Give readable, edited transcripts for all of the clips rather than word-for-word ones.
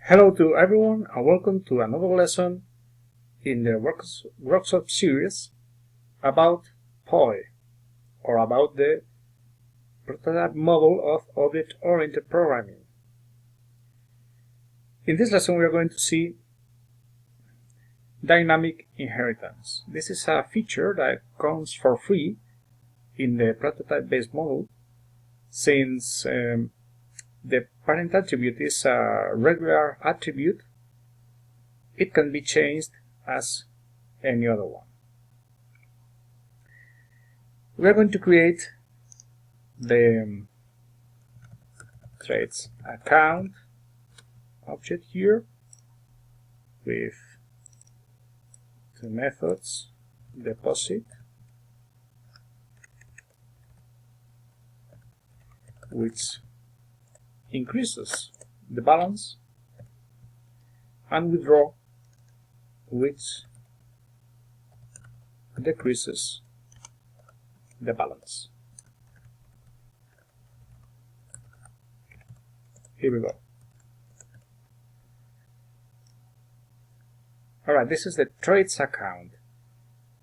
Hello to everyone and welcome to another lesson in the workshop series about Pooi, or about the prototype model of object-oriented programming. In this lesson we are going to see dynamic inheritance. This is a feature that comes for free in the prototype-based model, since the parent attribute is a regular attribute. It can be changed as any other one. We are going to create the traits account object here with two methods: deposit, which increases the balance, and withdraw, which decreases the balance. Here we go. Alright, this is the traits account.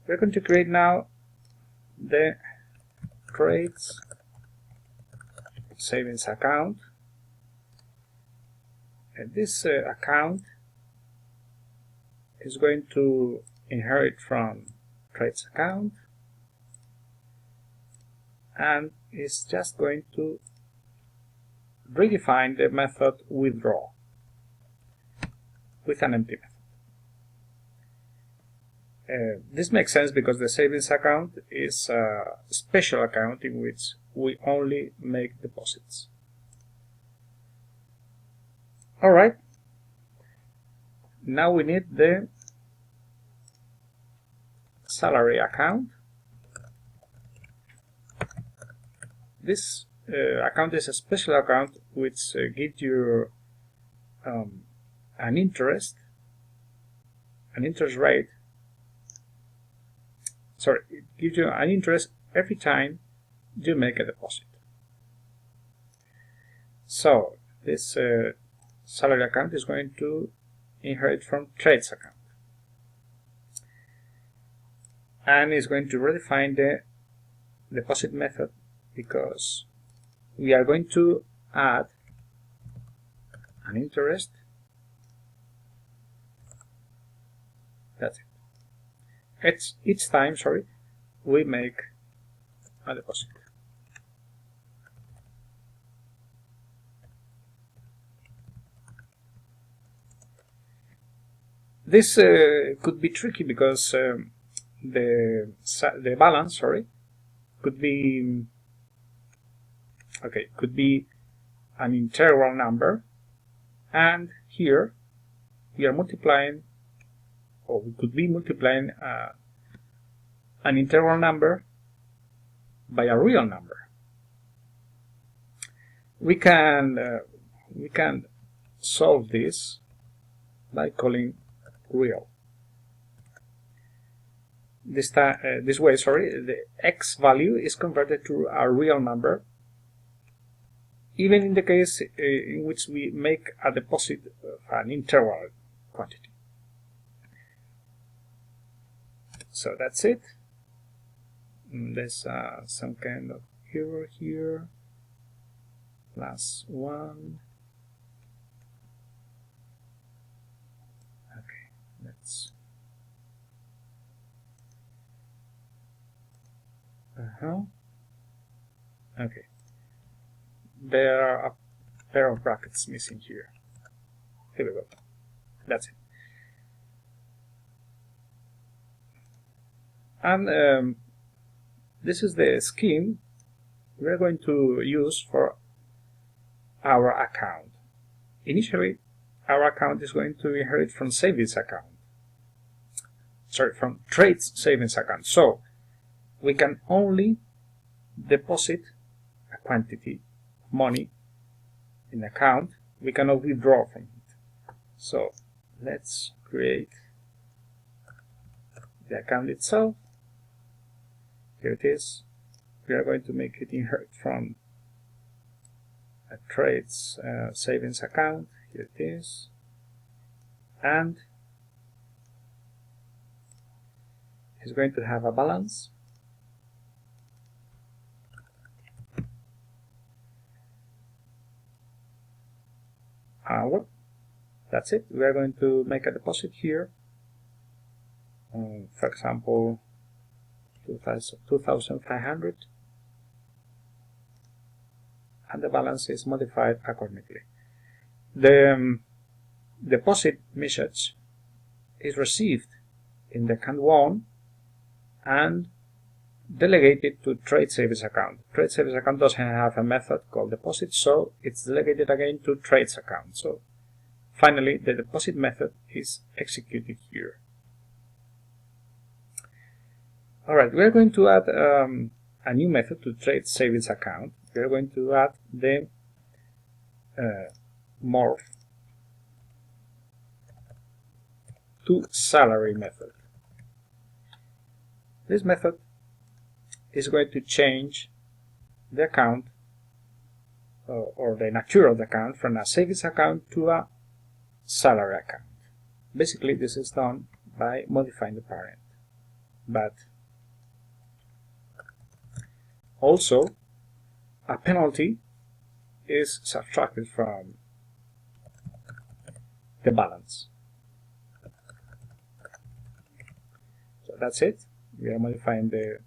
We're going to create now the traits savings account. And this account is going to inherit from traits account, and is just going to redefine the method withdraw with an empty method. This makes sense because the savings account is a special account in which we only make deposits. Alright, now we need the salary account. This account is a special account which gives you an interest rate. Sorry, it gives you an interest every time you make a deposit. So this salary account is going to inherit from traits account, and is going to redefine the deposit method, because we are going to add an interest. That's it. Each time, we make a deposit. This could be tricky because the balance, could be an integral number, and here we are multiplying, or we could be multiplying an integral number by a real number. We can solve this by calling real. This way, the x value is converted to a real number, even in the case in which we make a deposit of an integral quantity. So that's it. There's some kind of error here. +1. Okay, let's. Okay. There are a pair of brackets missing here. Here we go. That's it. And this is the scheme we're going to use for our account. Initially, our account is going to inherit from savings account. From traits savings account. So we can only deposit a quantity of money in account. We cannot withdraw from it. So let's create the account itself. Here it is. We are going to make it inherit from a traits savings account. Here it is. and it's going to have a balance. Well, that's it. We are going to make a deposit here. For example, 2,500, and the balance is modified accordingly. The deposit message is received in the account 1 and delegated to trade savings account. Trade savings account doesn't have a method called deposit, so it's delegated again to trades account. So finally, the deposit method is executed here. Alright, we are going to add a new method to trade savings account. We are going to add the morph to salary method. This method is going to change the account or the nature of the account from a savings account to a salary account. Basically, this is done by modifying the parent, but also a penalty is subtracted from the balance. So that's it. We are modifying the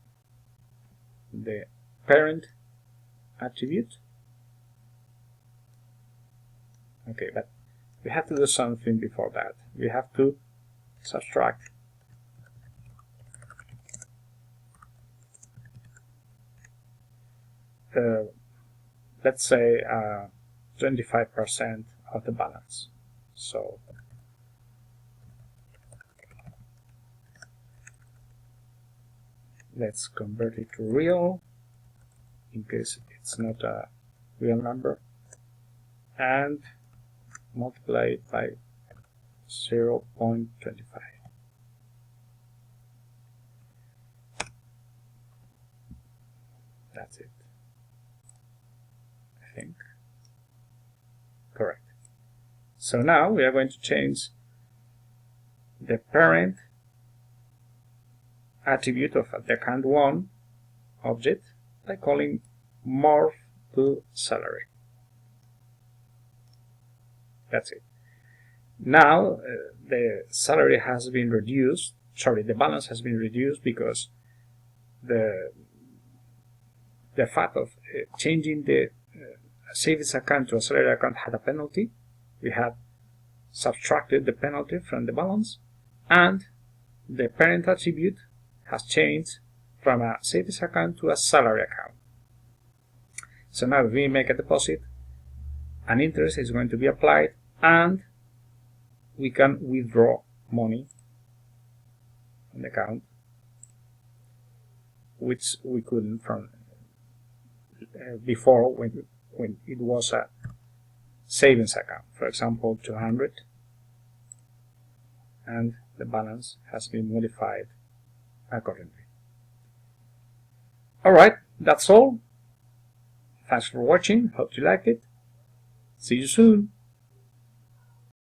parent attribute. Okay, but we have to do something before that. We have to subtract let's say 25% of the balance. So let's convert it to real in case it's not a real number, and multiply it by 0.25. That's it, I think. Correct. So now we are going to change the parent attribute of the account 1 object by calling morph to salary. That's it. Now the salary has been reduced, the balance has been reduced because the fact of changing the savings account to a salary account had a penalty. We have subtracted the penalty from the balance, and the parent attribute has changed from a savings account to a salary account. So now if we make a deposit, an interest is going to be applied, and we can withdraw money from the account, which we couldn't from before when it was a savings account. For example, 200, and the balance has been modified accordingly. Alright, that's all. Thanks for watching. Hope you liked it. See you soon.